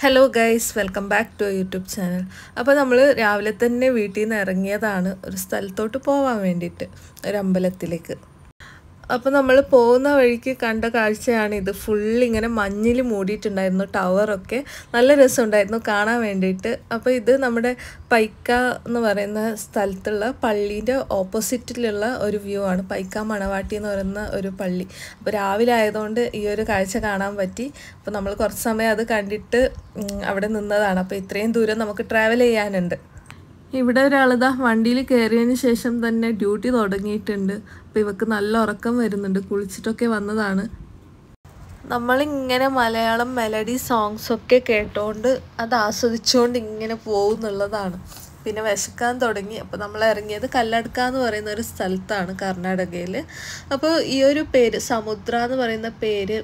Hello guys, welcome back to YouTube channel. അപ്പോൾ നമ്മൾ രാവിലെ തന്നെ വീട്ടിൽ നിന്ന് ഇറങ്ങിയതാണ് ഒരു സ്ഥലത്തോട്ട് പോകാൻ വേണ്ടിയിട്ട്, ഒരു അമ്പലത്തിലേക്ക്. അപ്പോൾ നമ്മൾ പോകുന്ന വഴിക്ക് കണ്ട കാഴ്ചയാണ് ഇത്. ഇങ്ങനെ മഞ്ഞിൽ മൂടിയിട്ടുണ്ടായിരുന്നു ടവറൊക്കെ. നല്ല രസമുണ്ടായിരുന്നു കാണാൻ വേണ്ടിയിട്ട്. അപ്പോൾ ഇത് നമ്മുടെ പൈക്ക എന്ന് പറയുന്ന സ്ഥലത്തുള്ള പള്ളീൻ്റെ ഓപ്പോസിറ്റിലുള്ള ഒരു വ്യൂ ആണ്. പൈക്ക മണവാട്ടി എന്ന് പറയുന്ന ഒരു പള്ളി. അപ്പോൾ രാവിലെ ആയതുകൊണ്ട് ഈ ഒരു കാഴ്ച കാണാൻ പറ്റി. അപ്പോൾ നമ്മൾ കുറച്ച് സമയം അത് കണ്ടിട്ട് അവിടെ നിന്നതാണ്. അപ്പോൾ ഇത്രയും ദൂരം നമുക്ക് ട്രാവൽ ചെയ്യാനുണ്ട്. ഇവിടെ ഒരാളിതാ വണ്ടിയിൽ കയറിയതിന് ശേഷം തന്നെ ഡ്യൂട്ടി തുടങ്ങിയിട്ടുണ്ട്. അപ്പോൾ ഇവക്ക് നല്ല ഉറക്കം വരുന്നുണ്ട്. കുളിച്ചിട്ടൊക്കെ വന്നതാണ്. നമ്മളിങ്ങനെ മലയാളം മെലഡി സോങ്സൊക്കെ കേട്ടോണ്ട് അത് ആസ്വദിച്ചുകൊണ്ട് ഇങ്ങനെ പോകുന്നുള്ളതാണ്. പിന്നെ വിശക്കാൻ തുടങ്ങി. അപ്പോൾ നമ്മൾ ഇറങ്ങിയത് കല്ലടുക്ക എന്ന് പറയുന്ന ഒരു സ്ഥലത്താണ്, കർണാടകയിൽ. അപ്പോൾ ഈ ഒരു പേര് സമുദ്ര എന്ന് പറയുന്ന പേര്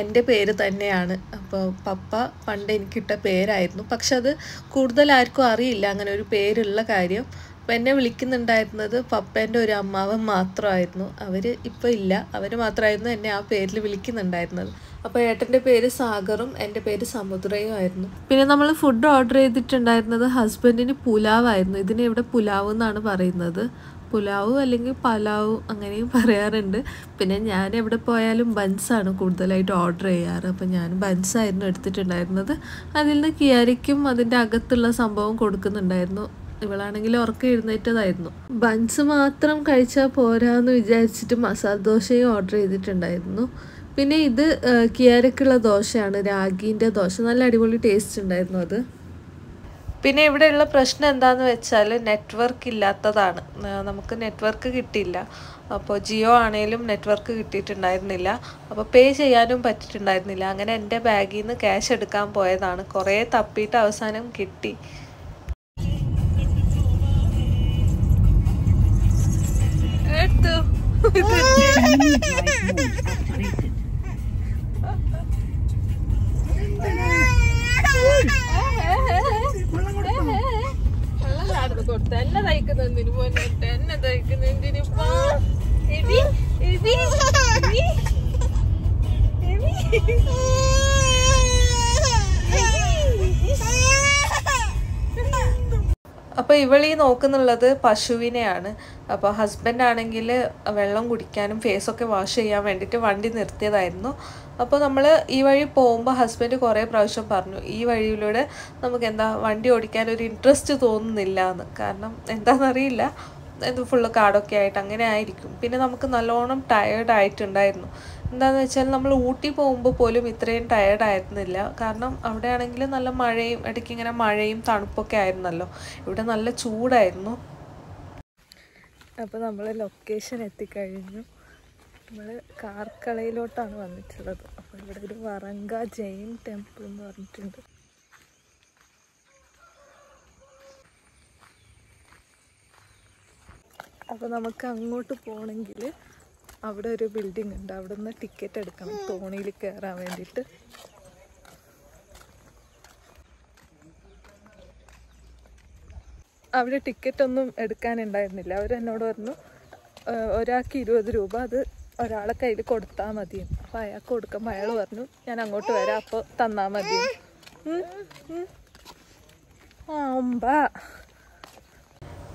എൻ്റെ പേര് തന്നെയാണ്. അപ്പോൾ പപ്പ പണ്ട് എനിക്കിട്ട പേരായിരുന്നു. പക്ഷെ അത് കൂടുതൽ ആർക്കും അറിയില്ല അങ്ങനെ ഒരു പേരുള്ള കാര്യം. അപ്പോൾ എന്നെ വിളിക്കുന്നുണ്ടായിരുന്നത് പപ്പേൻ്റെ ഒരു അമ്മാവൻ മാത്രമായിരുന്നു. അവർ ഇപ്പോൾ ഇല്ല. അവർ മാത്രമായിരുന്നു എന്നെ ആ പേരിൽ വിളിക്കുന്നുണ്ടായിരുന്നത്. അപ്പോൾ ഏട്ടൻ്റെ പേര് സാഗറും എൻ്റെ പേര് സമുദ്രയും ആയിരുന്നു. പിന്നെ നമ്മൾ ഫുഡ് ഓർഡർ ചെയ്തിട്ടുണ്ടായിരുന്നത് ഹസ്ബൻഡിന് പുലാവായിരുന്നു. ഇതിന് ഇവിടെ പുലാവ് എന്നാണ് പറയുന്നത്. പുലാവ് അല്ലെങ്കിൽ പലാവ് അങ്ങനെയും പറയാറുണ്ട്. പിന്നെ ഞാൻ എവിടെ പോയാലും ബൻസാണ് കൂടുതലായിട്ട് ഓർഡർ ചെയ്യാറ്. അപ്പോൾ ഞാൻ ബൻസായിരുന്നു എടുത്തിട്ടുണ്ടായിരുന്നത്. അതിൽ നിന്ന് കിയാരിക്കും അതിൻ്റെ അകത്തുള്ള സംഭവം കൊടുക്കുന്നുണ്ടായിരുന്നു. ഇവളാണെങ്കിൽ ഉറക്കം എഴുന്നേറ്റതായിരുന്നു. ബൻസ് മാത്രം കഴിച്ചാൽ പോരാന്ന് വിചാരിച്ചിട്ട് മസാല ദോശയും ഓർഡർ ചെയ്തിട്ടുണ്ടായിരുന്നു. പിന്നെ ഇത് കിയാരക്കുള്ള ദോശയാണ്, രാഗീൻ്റെ ദോശ. നല്ല അടിപൊളി ടേസ്റ്റ് ഉണ്ടായിരുന്നു അത്. പിന്നെ ഇവിടെയുള്ള പ്രശ്നം എന്താണെന്ന് വെച്ചാൽ നെറ്റ്വർക്ക് ഇല്ലാത്തതാണ്. നമുക്ക് നെറ്റ്വർക്ക് കിട്ടിയില്ല. അപ്പോൾ ജിയോ ആണെങ്കിലും നെറ്റ്വർക്ക് കിട്ടിയിട്ടുണ്ടായിരുന്നില്ല. അപ്പോൾ പേ ചെയ്യാനും പറ്റിയിട്ടുണ്ടായിരുന്നില്ല. അങ്ങനെ എൻ്റെ ബാഗിൽ നിന്ന് ക്യാഷ് എടുക്കാൻ പോയതാണ്. കുറേ തപ്പിയിട്ട് അവസാനം കിട്ടി. കൊടുത്ത എന്നെ തയ്ക്കുന്നതിന് പോയിട്ട് എന്നെ തയ്ക്കുന്നതിന് അപ്പോൾ ഇവളീ നോക്കുന്നുള്ളത് പശുവിനെയാണ്. അപ്പോൾ ഹസ്ബൻഡ് ആണെങ്കിൽ വെള്ളം കുടിക്കാനും ഫേസൊക്കെ വാഷ് ചെയ്യാൻ വേണ്ടിയിട്ട് വണ്ടി നിർത്തിയതായിരുന്നു. അപ്പോൾ നമ്മൾ ഈ വഴി പോകുമ്പോൾ ഹസ്ബൻഡ് കുറേ പ്രാവശ്യം പറഞ്ഞു ഈ വഴിയിലൂടെ നമുക്ക് വണ്ടി ഓടിക്കാൻ ഒരു ഇൻട്രസ്റ്റ് തോന്നുന്നില്ല എന്ന്. കാരണം എന്താണെന്നറിയില്ല, ഇത് ഫുള്ള് കാടൊക്കെ ആയിട്ട് അങ്ങനെ ആയിരിക്കും. പിന്നെ നമുക്ക് നല്ലോണം ടയേർഡായിട്ടുണ്ടായിരുന്നു. എന്താണെന്ന് വെച്ചാൽ നമ്മൾ ഊട്ടി പോകുമ്പോൾ പോലും ഇത്രയും ടയേർഡായിരുന്നില്ല. കാരണം അവിടെ ആണെങ്കിൽ നല്ല മഴയും ഇടയ്ക്ക് ഇങ്ങനെ മഴയും തണുപ്പൊക്കെ ആയിരുന്നല്ലോ. ഇവിടെ നല്ല ചൂടായിരുന്നു. അപ്പോൾ നമ്മൾ ലൊക്കേഷൻ എത്തിക്കഴിഞ്ഞു. നമ്മൾ കാർക്കളയിലോട്ടാണ് വന്നിട്ടുള്ളത്. അപ്പോൾ ഇവിടെ ഒരു വറങ്ക ജൈൻ ടെമ്പിൾ എന്ന് പറഞ്ഞിട്ടുണ്ട്. അപ്പോൾ നമുക്ക് അങ്ങോട്ട് പോകണമെങ്കിൽ അവിടെ ഒരു ബിൽഡിംഗ് ഉണ്ട്. അവിടെ നിന്ന് ടിക്കറ്റ് എടുക്കണം തോണിയിൽ കയറാൻ വേണ്ടിയിട്ട്. അവിടെ ടിക്കറ്റ് ഒന്നും എടുക്കാനുണ്ടായിരുന്നില്ല. അവർ എന്നോട് പറഞ്ഞു ഒരാൾക്ക് 20 രൂപ, അത് ഒരാളെ കയ്യിൽ കൊടുത്താൽ മതി. അപ്പോൾ അയാൾക്ക് കൊടുക്കുമ്പോൾ അയാൾ പറഞ്ഞു ഞാൻ അങ്ങോട്ട് വരാം, അപ്പോൾ തന്നാൽ മതി.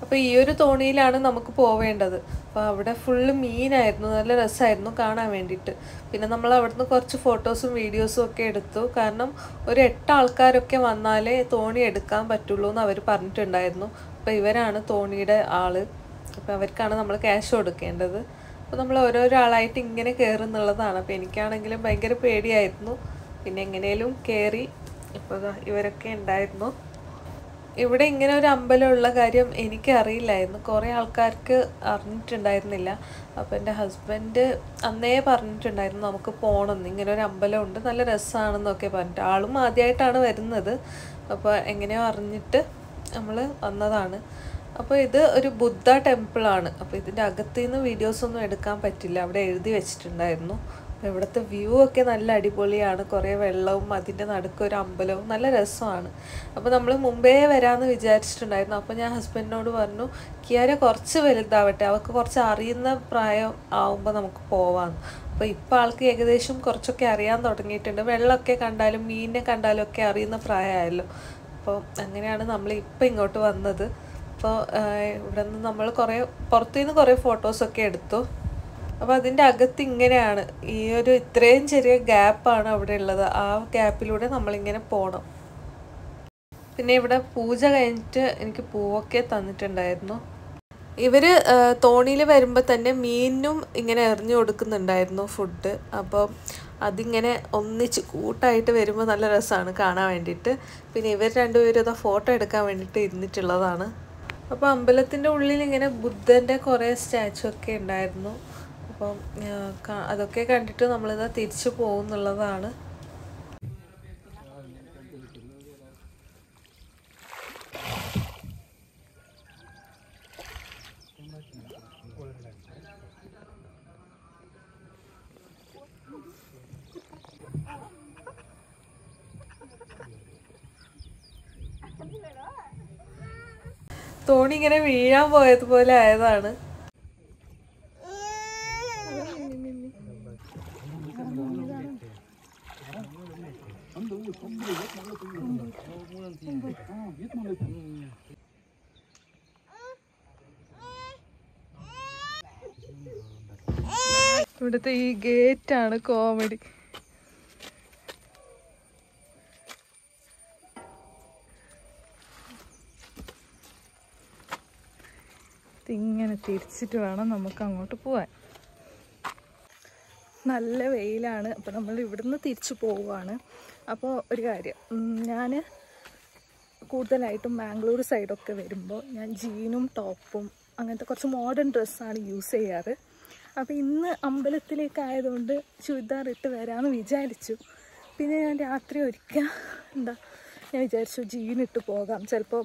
അപ്പോൾ ഈ ഒരു തോണിയിലാണ് നമുക്ക് പോവേണ്ടത്. അപ്പോൾ അവിടെ ഫുള്ള് മീനായിരുന്നു. നല്ല രസമായിരുന്നു കാണാൻ വേണ്ടിയിട്ട്. പിന്നെ നമ്മൾ അവിടുന്ന് കുറച്ച് ഫോട്ടോസും വീഡിയോസും ഒക്കെ എടുത്തു. കാരണം ഒരു 8 ആൾക്കാരൊക്കെ വന്നാലേ തോണി എടുക്കാൻ പറ്റുള്ളൂ എന്ന് അവർ പറഞ്ഞിട്ടുണ്ടായിരുന്നു. അപ്പോൾ ഇവരാണ് തോണിയുടെ ആൾ. അപ്പോൾ അവർക്കാണ് നമ്മൾ ക്യാഷ് കൊടുക്കേണ്ടത്. അപ്പോൾ നമ്മൾ ഓരോരോ ആളായിട്ട് ഇങ്ങനെ കയറുന്നുള്ളതാണ്. അപ്പോൾ എനിക്കാണെങ്കിലും ഭയങ്കര പേടിയായിരുന്നു. പിന്നെ എങ്ങനെയും കയറി. ഇപ്പോൾ ഇവരൊക്കെ ഉണ്ടായിരുന്നു. ഇവിടെ ഇങ്ങനെ ഒരു അമ്പലമുള്ള കാര്യം എനിക്കറിയില്ലായിരുന്നു. കുറേ ആൾക്കാർക്ക് അറിഞ്ഞിട്ടുണ്ടായിരുന്നില്ല. അപ്പോൾ എൻ്റെ ഹസ്ബൻഡ് അന്നേ പറഞ്ഞിട്ടുണ്ടായിരുന്നു നമുക്ക് പോകണമെന്ന്, ഇങ്ങനെ ഒരു അമ്പലമുണ്ട് നല്ല രസമാണെന്നൊക്കെ പറഞ്ഞിട്ട്. ആളും ആദ്യമായിട്ടാണ് വരുന്നത്. അപ്പോൾ എങ്ങനെയോ അറിഞ്ഞിട്ട് നമ്മൾ വന്നതാണ്. അപ്പോൾ ഇത് ഒരു ബുദ്ധ ടെമ്പിളാണ്. അപ്പോൾ ഇതിൻ്റെ അകത്തു നിന്ന് വീഡിയോസൊന്നും എടുക്കാൻ പറ്റില്ല, അവിടെ എഴുതി വെച്ചിട്ടുണ്ടായിരുന്നു. അപ്പോൾ ഇവിടുത്തെ വ്യൂ ഒക്കെ നല്ല അടിപൊളിയാണ്. കുറേ വെള്ളവും അതിൻ്റെ നടുക്കൊരു അമ്പലവും നല്ല രസമാണ്. അപ്പോൾ നമ്മൾ മുമ്പേ വരാമെന്ന് വിചാരിച്ചിട്ടുണ്ടായിരുന്നു. അപ്പോൾ ഞാൻ ഹസ്ബൻഡിനോട് പറഞ്ഞു കിയാര കുറച്ച് വലുതാവട്ടെ, അവൾക്ക് കുറച്ച് അറിയുന്ന പ്രായം ആവുമ്പോൾ നമുക്ക് പോവാം. അപ്പോൾ ഇപ്പോൾ ആൾക്ക് ഏകദേശം കുറച്ചൊക്കെ അറിയാൻ തുടങ്ങിയിട്ടുണ്ട്. വെള്ളമൊക്കെ കണ്ടാലും മീനിനെ കണ്ടാലും ഒക്കെ അറിയുന്ന പ്രായമായല്ലോ. അപ്പോൾ അങ്ങനെയാണ് നമ്മൾ ഇപ്പോൾ ഇങ്ങോട്ട് വന്നത്. അപ്പോൾ ഇവിടെ നിന്ന് നമ്മൾ പുറത്തുനിന്ന് കുറേ ഫോട്ടോസൊക്കെ എടുത്തു. അപ്പോൾ അതിൻ്റെ അകത്ത് ഇങ്ങനെയാണ്, ഈ ഒരു ഇത്രയും ചെറിയ ഗ്യാപ്പാണ് അവിടെ ഉള്ളത്. ആ ഗ്യാപ്പിലൂടെ നമ്മളിങ്ങനെ പോകണം. പിന്നെ ഇവിടെ പൂജ കഴിഞ്ഞിട്ട് എനിക്ക് പൂവൊക്കെ തന്നിട്ടുണ്ടായിരുന്നു. ഇവർ തോണിയിൽ വരുമ്പോൾ തന്നെ മീനും ഇങ്ങനെ എറിഞ്ഞു കൊടുക്കുന്നുണ്ടായിരുന്നു ഫുഡ്. അപ്പോൾ അതിങ്ങനെ ഒന്നിച്ച് കൂട്ടായിട്ട് വരുമ്പോൾ നല്ല രസമാണ് കാണാൻ വേണ്ടിയിട്ട്. പിന്നെ ഇവർ രണ്ടുപേരും ഇതാ ഫോട്ടോ എടുക്കാൻ വേണ്ടിയിട്ട് ഇരുന്നിട്ടുള്ളതാണ്. അപ്പോൾ അമ്പലത്തിൻ്റെ ഉള്ളിൽ ഇങ്ങനെ ബുദ്ധൻ്റെ കുറേ സ്റ്റാച്ചു ഒക്കെ ഉണ്ടായിരുന്നു. അപ്പം അതൊക്കെ കണ്ടിട്ട് നമ്മളിതാ തിരിച്ചു പോകുന്നുള്ളതാണ്. തോണി ഇങ്ങനെ വീഴാൻ പോയതുപോലെ ആയതാണ്. ഇവിടുത്തെ ഈ ഗേറ്റാണ് കോമഡി. ഇങ്ങനെ തിരിച്ചിട്ട് വേണം നമുക്ക് അങ്ങോട്ട് പോവാൻ. നല്ല വെയിലാണ്. അപ്പോൾ നമ്മൾ ഇവിടുന്ന് തിരിച്ചു പോവുകയാണ്. അപ്പോൾ ഒരു കാര്യം, ഞാൻ കൂടുതലായിട്ടും ബാംഗ്ലൂർ സൈഡൊക്കെ വരുമ്പോൾ ഞാൻ ജീനും ടോപ്പും അങ്ങനത്തെ കുറച്ച് മോഡേൺ ഡ്രസ്സാണ് യൂസ് ചെയ്യാറ്. അപ്പോൾ ഇന്ന് അമ്പലത്തിലേക്കായതുകൊണ്ട് ചുരിദാർ ഇട്ട് വരാമെന്ന് വിചാരിച്ചു. പിന്നെ ഞാൻ രാത്രി ഒരിക്കൽ ഞാൻ വിചാരിച്ചു ജീനിട്ട് പോകാം, ചിലപ്പോൾ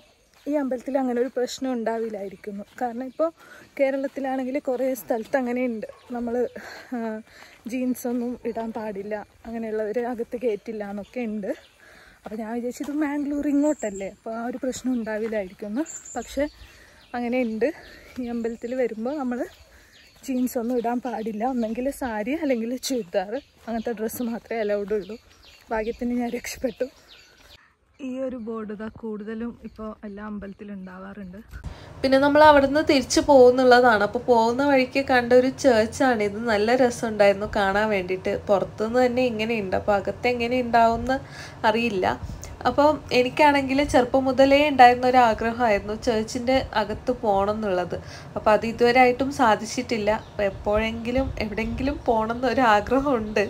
ഈ അമ്പലത്തിൽ അങ്ങനെ ഒരു പ്രശ്നം ഉണ്ടാവില്ലായിരിക്കുന്നു. കാരണം ഇപ്പോൾ കേരളത്തിലാണെങ്കിൽ കുറേ സ്ഥലത്ത് അങ്ങനെയുണ്ട്, നമ്മൾ ജീൻസൊന്നും ഇടാൻ പാടില്ല, അങ്ങനെയുള്ളവർ അകത്ത് കയറ്റില്ല എന്നൊക്കെ ഉണ്ട്. അപ്പോൾ ഞാൻ വിചാരിച്ചു ഇത് മാംഗ്ലൂർ ഇങ്ങോട്ടല്ലേ, അപ്പോൾ ആ ഒരു പ്രശ്നം ഉണ്ടാവില്ലായിരിക്കുന്നു. പക്ഷേ അങ്ങനെ ഉണ്ട്. ഈ അമ്പലത്തിൽ വരുമ്പോൾ നമ്മൾ ജീൻസൊന്നും ഇടാൻ പാടില്ല, ഒന്നെങ്കിൽ സാരി അല്ലെങ്കിൽ ചുരിദാർ, അങ്ങനത്തെ ഡ്രസ്സ് മാത്രമേ അലൗഡ് ഉള്ളൂ. ഭാഗ്യത്തിന് ഞാൻ രക്ഷപ്പെട്ടു. ഈ ഒരു ബോർഡ് ഇതാ കൂടുതലും ഇപ്പോൾ എല്ലാ അമ്പലത്തിലും ഉണ്ടാവാറുണ്ട്. പിന്നെ നമ്മൾ അവിടെ നിന്ന് തിരിച്ചു പോകുന്നുള്ളതാണ്. അപ്പോൾ പോകുന്ന വഴിക്ക് കണ്ട ഒരു ചേർച്ചാണിത്. നല്ല രസമുണ്ടായിരുന്നു കാണാൻ വേണ്ടിയിട്ട്. പുറത്തുനിന്ന് തന്നെ ഇങ്ങനെയുണ്ട്, അപ്പോൾ അകത്ത് എങ്ങനെ ഉണ്ടാവുമെന്ന് അറിയില്ല. അപ്പോൾ എനിക്കാണെങ്കിൽ ചെറുപ്പം മുതലേ ഉണ്ടായിരുന്ന ഒരു ആഗ്രഹമായിരുന്നു ചേർച്ചിൻ്റെ അകത്ത് പോകണം എന്നുള്ളത്. അപ്പോൾ അത് ഇതുവരെയായിട്ടും സാധിച്ചിട്ടില്ല. അപ്പോൾ എപ്പോഴെങ്കിലും എവിടെയെങ്കിലും പോകണം എന്നൊരു ആഗ്രഹമുണ്ട്.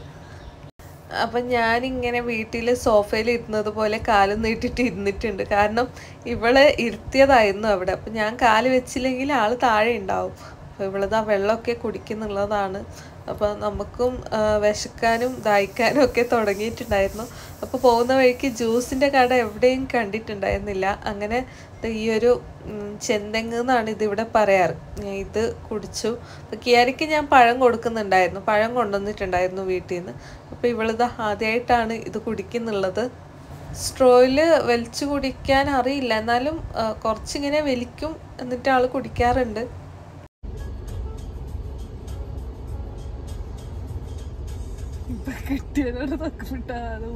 അപ്പം ഞാനിങ്ങനെ വീട്ടിൽ സോഫയിൽ ഇരുന്നത് പോലെ കാലും നീട്ടിട്ട് ഇരുന്നിട്ടുണ്ട്. കാരണം ഇവളെ ഇരുത്തിയതായിരുന്നു അവിടെ. അപ്പം ഞാൻ കാല് വെച്ചില്ലെങ്കിൽ ആൾ താഴെ ഉണ്ടാവും. അപ്പോൾ ഇവളിതാ വെള്ളമൊക്കെ കുടിക്കുന്നുള്ളതാണ്. അപ്പോൾ നമുക്കും വിശക്കാനും ദാഹിക്കാനും ഒക്കെ തുടങ്ങിയിട്ടുണ്ടായിരുന്നു. അപ്പോൾ പോകുന്ന വഴിക്ക് ജ്യൂസിൻ്റെ കട എവിടെയും കണ്ടിട്ടുണ്ടായിരുന്നില്ല. അങ്ങനെ ഈ ഒരു ചെന്തെങ്ങ് എന്നാണ് ഇതിവിടെ പറയാറ്. ഇത് കുടിച്ചു. അപ്പോൾ കിയാരിക്ക് ഞാൻ പഴം കൊടുക്കുന്നുണ്ടായിരുന്നു, പഴം കൊണ്ടുവന്നിട്ടുണ്ടായിരുന്നു വീട്ടിൽ നിന്ന്. അപ്പോൾ ഇവളിത് ആദ്യമായിട്ടാണ് ഇത് കുടിക്കുന്നുള്ളത്. സ്ട്രോയിൽ വലിച്ചു കുടിക്കാൻ അറിയില്ല, എന്നാലും കുറച്ചിങ്ങനെ വലിക്കും, എന്നിട്ട് ആൾ കുടിക്കാറുണ്ട്. കിട്ടിയതോട് തൊക്കിട്ടാതെ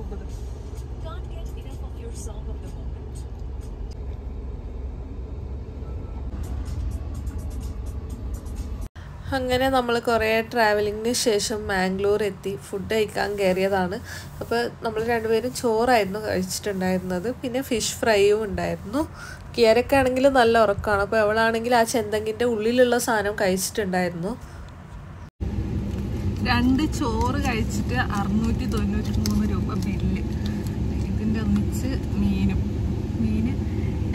അങ്ങനെ നമ്മൾ കുറേ ട്രാവലിങ്ങിന് ശേഷം മാംഗ്ലൂർ എത്തി. ഫുഡ് കഴിക്കാൻ കയറിയതാണ്. അപ്പോൾ നമ്മൾ രണ്ടുപേരും ചോറായിരുന്നു കഴിച്ചിട്ടുണ്ടായിരുന്നത്. പിന്നെ ഫിഷ് ഫ്രൈയും ഉണ്ടായിരുന്നു. കിയരക്കാണെങ്കിൽ നല്ല ഉറക്കമാണ്. അപ്പോൾ അവളാണെങ്കിൽ ആ ചെന്തെങ്ങിൻ്റെ ഉള്ളിലുള്ള സാധനം കഴിച്ചിട്ടുണ്ടായിരുന്നു. 2 ചോറ് കഴിച്ചിട്ട് 693 രൂപ ബില്ല്. ഇതിൻ്റെ ഒന്നിച്ച് മീന്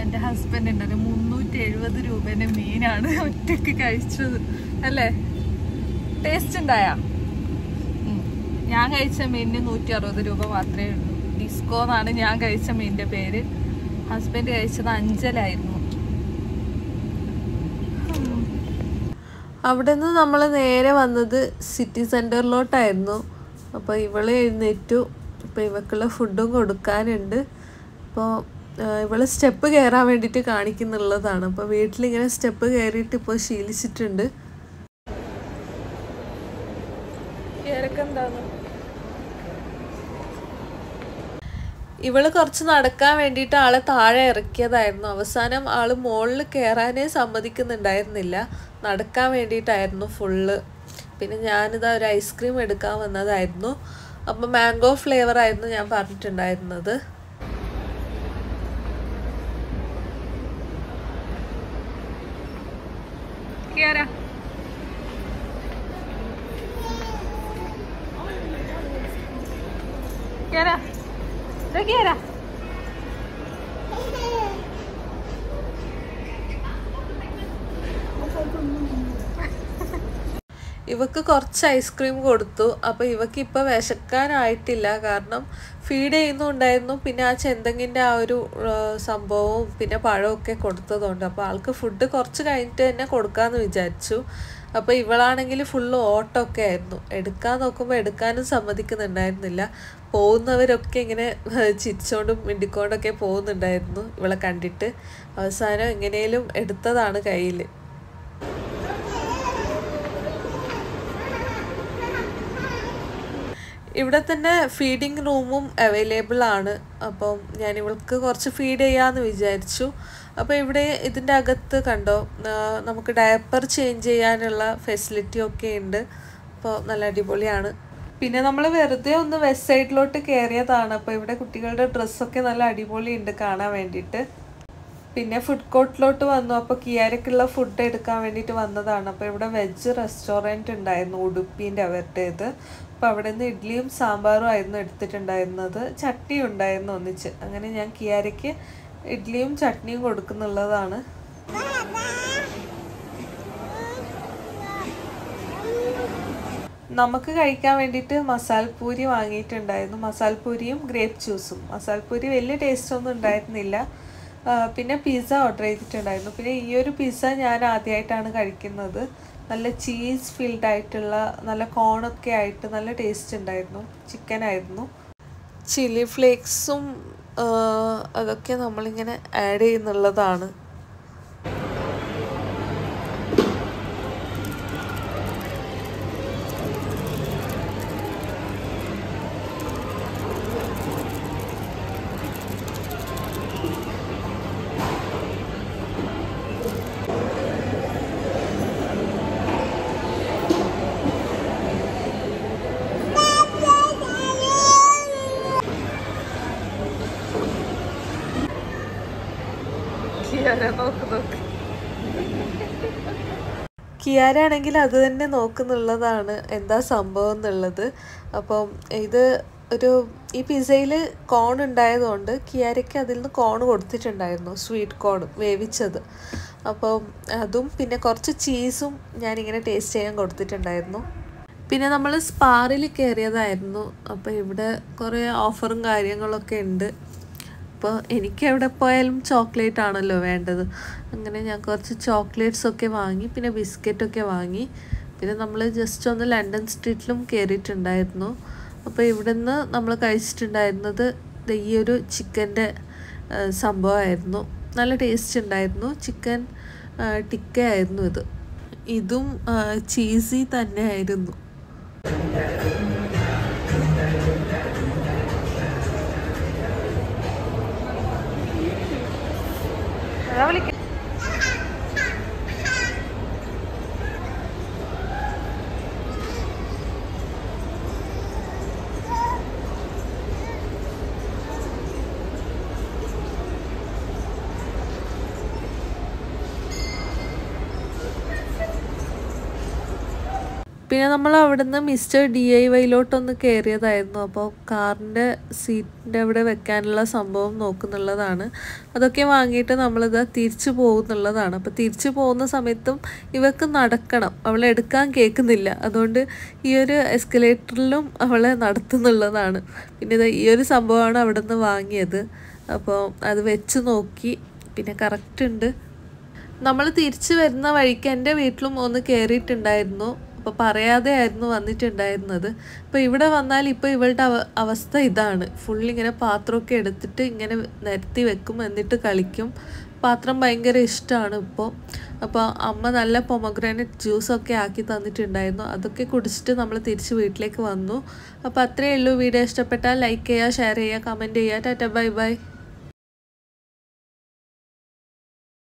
എൻ്റെ ഹസ്ബൻഡ് ഉണ്ടല്ലോ 370 രൂപേൻ്റെ മീനാണ് ഒറ്റയ്ക്ക് കഴിച്ചത് അല്ലേ. ടേസ്റ്റ് ഉണ്ടായാ? ഞാൻ കഴിച്ച മീനിന് 160 രൂപ മാത്രമേ ഉള്ളൂ. ഡിസ്കോ എന്നാണ് ഞാൻ കഴിച്ച മീനിൻ്റെ പേര്. ഹസ്ബൻഡ് കഴിച്ചത് അഞ്ചലായിരുന്നു. അവിടെ നിന്ന് നമ്മൾ നേരെ വന്നത് സിറ്റി സെൻറ്ററിലോട്ടായിരുന്നു. അപ്പോൾ ഇവള് എഴുന്നേറ്റു. അപ്പോൾ ഇവക്കുള്ള ഫുഡും കൊടുക്കാനുണ്ട്. അപ്പോൾ ഇവള് സ്റ്റെപ്പ് കയറാൻ വേണ്ടിയിട്ട് കാണിക്കുന്നുള്ളതാണ്. അപ്പോൾ വീട്ടിലിങ്ങനെ സ്റ്റെപ്പ് കയറിയിട്ട് ഇപ്പോൾ ശീലിച്ചിട്ടുണ്ട്. ഇവള് കുറച്ച് നടക്കാൻ വേണ്ടിയിട്ട് ആളെ താഴെ ഇറക്കിയതായിരുന്നു. അവസാനം ആൾ മുകളിൽ കയറാനേ സമ്മതിക്കുന്നുണ്ടായിരുന്നില്ല, നടക്കാൻ വേണ്ടിയിട്ടായിരുന്നു ഫുള്ള്. പിന്നെ ഞാനിതാ ഒരു ഐസ്ക്രീം എടുക്കാൻ വന്നതായിരുന്നു. അപ്പം മാംഗോ ഫ്ലേവർ ആയിരുന്നു ഞാൻ പറഞ്ഞിട്ടുണ്ടായിരുന്നത്. ഇവക്ക് കുറച്ച് ഐസ്ക്രീം കൊടുത്തു. അപ്പോൾ ഇവക്ക് ഇപ്പോൾ വിശക്കാനായിട്ടില്ല, കാരണം ഫീഡ് ചെയ്യുന്നുണ്ടായിരുന്നു. പിന്നെ ആ ചെന്തെങ്ങിൻ്റെ ആ ഒരു സംഭവവും പിന്നെ പഴമൊക്കെ കൊടുത്തതുകൊണ്ട് അപ്പോൾ ആൾക്ക് ഫുഡ് കുറച്ച് കഴിഞ്ഞിട്ട് തന്നെ കൊടുക്കാമെന്ന് വിചാരിച്ചു. അപ്പോൾ ഇവളാണെങ്കിൽ ഫുള്ള് ഓട്ടമൊക്കെ ആയിരുന്നു. എടുക്കാൻ നോക്കുമ്പോൾ എടുക്കാനും സമ്മതിക്കുന്നുണ്ടായിരുന്നില്ല. പോകുന്നവരൊക്കെ ഇങ്ങനെ ചിരിച്ചോണ്ടും മിണ്ടിക്കൊണ്ടൊക്കെ പോകുന്നുണ്ടായിരുന്നു ഇവളെ കണ്ടിട്ട്. അവസാനം എങ്ങനെയും എടുത്തതാണ് കയ്യിൽ. ഇവിടെ തന്നെ ഫീഡിങ് റൂമും അവൈലബിൾ ആണ്. അപ്പം ഞാൻ ഇവൾക്ക് കുറച്ച് ഫീഡ് ചെയ്യാമെന്ന് വിചാരിച്ചു. അപ്പോൾ ഇവിടെ ഇതിൻ്റെ അകത്ത് കണ്ടോ, നമുക്ക് ഡയപ്പർ ചേഞ്ച് ചെയ്യാനുള്ള ഫെസിലിറ്റി ഒക്കെ ഉണ്ട്. അപ്പോൾ നല്ല അടിപൊളിയാണ്. പിന്നെ നമ്മൾ വെറുതെ ഒന്ന് വെസ്റ്റ് സൈഡിലോട്ട് കയറിയതാണ്. അപ്പോൾ ഇവിടെ കുട്ടികളുടെ ഡ്രസ്സൊക്കെ നല്ല അടിപൊളിയുണ്ട് കാണാൻ വേണ്ടിയിട്ട്. പിന്നെ ഫുഡ് കോർട്ടിലോട്ട് വന്നു. അപ്പോൾ കിയാരക്കുള്ള ഫുഡ് എടുക്കാൻ വേണ്ടിയിട്ട് വന്നതാണ്. അപ്പോൾ ഇവിടെ വെജ് റെസ്റ്റോറൻറ്റ് ഉണ്ടായിരുന്നു, ഉടുപ്പീൻ്റെ അവരുടേത്. അപ്പോൾ അവിടെ നിന്ന് ഇഡ്ഡലിയും സാമ്പാറും ആയിരുന്നു എടുത്തിട്ടുണ്ടായിരുന്നത്. ചട്നി ഉണ്ടായിരുന്നു ഒന്നിച്ച്. അങ്ങനെ ഞാൻ കിയാരയ്ക്ക് ഇഡ്ഡലിയും ചട്നിയും കൊടുക്കുന്നുള്ളതാണ്. നമുക്ക് കഴിക്കാൻ വേണ്ടിയിട്ട് മസാലപ്പൂരി വാങ്ങിയിട്ടുണ്ടായിരുന്നു. മസാലപ്പൂരിയും ഗ്രേപ്പ് ജ്യൂസും. മസാലപ്പൂരി വലിയ ടേസ്റ്റ് ഒന്നും ഉണ്ടായിരുന്നില്ല. പിന്നെ പിസ്സ ഓർഡർ ചെയ്തിട്ടുണ്ടായിരുന്നു. പിന്നെ ഈ ഒരു പിസ്സ ഞാൻ ആദ്യമായിട്ടാണ് കഴിക്കുന്നത്. നല്ല ചീസ് ഫിൽഡ് ആയിട്ടുള്ള നല്ല കോണൊക്കെ ആയിട്ട് നല്ല ടേസ്റ്റ് ഉണ്ടായിരുന്നു. ചിക്കൻ ആയിരുന്നു. ചില്ലി ഫ്ലേക്സും അതൊക്കെ നമ്മളിങ്ങനെ ആഡ് ചെയ്യുന്നുള്ളതാണ്. കിയാര ആണെങ്കിൽ അത് തന്നെ നോക്കുന്നുള്ളതാണ് എന്താ സംഭവം എന്നുള്ളത്. അപ്പം ഇത് ഈ പിസയിൽ കോൺ ഉണ്ടായതുകൊണ്ട് കിയാരയ്ക്ക് അതിൽ നിന്ന് കോൺ കൊടുത്തിട്ടുണ്ടായിരുന്നു, സ്വീറ്റ് കോൺ വേവിച്ചത്. അപ്പം അതും പിന്നെ കുറച്ച് ചീസും ഞാനിങ്ങനെ ടേസ്റ്റ് ചെയ്യാൻ കൊടുത്തിട്ടുണ്ടായിരുന്നു. പിന്നെ നമ്മൾ സ്പാറിൽ കയറിയതായിരുന്നു. അപ്പോൾ ഇവിടെ കുറേ ഓഫറും കാര്യങ്ങളൊക്കെ ഉണ്ട്. അപ്പോൾ എനിക്ക് എവിടെ പോയാലും ചോക്ലേറ്റ് ആണല്ലോ വേണ്ടത്. അങ്ങനെ ഞാൻ കുറച്ച് ചോക്ലേറ്റ്സൊക്കെ വാങ്ങി, പിന്നെ ബിസ്ക്കറ്റൊക്കെ വാങ്ങി. പിന്നെ നമ്മൾ ജസ്റ്റ് ഒന്ന് ലണ്ടൻ സ്ട്രീറ്റിലും കയറിയിട്ടുണ്ടായിരുന്നു. അപ്പോൾ ഇവിടെ നിന്ന് നമ്മൾ കഴിച്ചിട്ടുണ്ടായിരുന്നത് ഈ ഒരു ചിക്കൻ്റെ സംഭവമായിരുന്നു. നല്ല ടേസ്റ്റ് ഉണ്ടായിരുന്നു. ചിക്കൻ ടിക്ക ആയിരുന്നു ഇതും ചീസി തന്നെ ആയിരുന്നു. പിന്നെ നമ്മൾ അവിടുന്ന് മിസ്റ്റർ DIYയിലോട്ടൊന്ന് കയറിയതായിരുന്നു. അപ്പോൾ കാറിൻ്റെ സീറ്റിൻ്റെ അവിടെ വെക്കാനുള്ള സംഭവം നോക്കുന്നുള്ളതാണ്. അതൊക്കെ വാങ്ങിയിട്ട് നമ്മളിത് തിരിച്ചു പോകുന്നുള്ളതാണ്. അപ്പോൾ തിരിച്ചു പോകുന്ന സമയത്തും ഇവക്ക് നടക്കണം, അവളെ എടുക്കാൻ കേൾക്കുന്നില്ല. അതുകൊണ്ട് ഈ ഒരു എസ്കലേറ്ററിലും അവളെ നടത്തുന്നുള്ളതാണ്. പിന്നെ ഈ ഒരു സംഭവമാണ് അവിടെ നിന്ന് വാങ്ങിയത്. അപ്പോൾ അത് വെച്ച് നോക്കി, പിന്നെ കറക്റ്റ് ഉണ്ട്. നമ്മൾ തിരിച്ചു വരുന്ന വഴിക്ക് എൻ്റെ വീട്ടിലും ഒന്ന് കയറിയിട്ടുണ്ടായിരുന്നു. അപ്പോൾ പറയാതെ ആയിരുന്നു വന്നിട്ടുണ്ടായിരുന്നത്. അപ്പോൾ ഇവിടെ വന്നാൽ ഇപ്പോൾ ഇവളുടെ അവസ്ഥ ഇതാണ്. ഫുള്ളിങ്ങനെ പാത്രമൊക്കെ എടുത്തിട്ട് ഇങ്ങനെ നിരത്തി വെക്കും, എന്നിട്ട് കളിക്കും. പാത്രം ഭയങ്കര ഇഷ്ടമാണ് ഇപ്പോൾ. അപ്പോൾ അമ്മ നല്ല പൊമഗ്രാനൈറ്റ് ജ്യൂസൊക്കെ ആക്കി തന്നിട്ടുണ്ടായിരുന്നു. അതൊക്കെ കുടിച്ചിട്ട് നമ്മൾ തിരിച്ച് വീട്ടിലേക്ക് വന്നു. അപ്പോൾ അത്രയേ ഉള്ളൂ. വീഡിയോ ഇഷ്ടപ്പെട്ടാൽ ലൈക്ക് ചെയ്യുക, ഷെയർ ചെയ്യുക, കമൻറ്റ് ചെയ്യുക. Tata bye bye.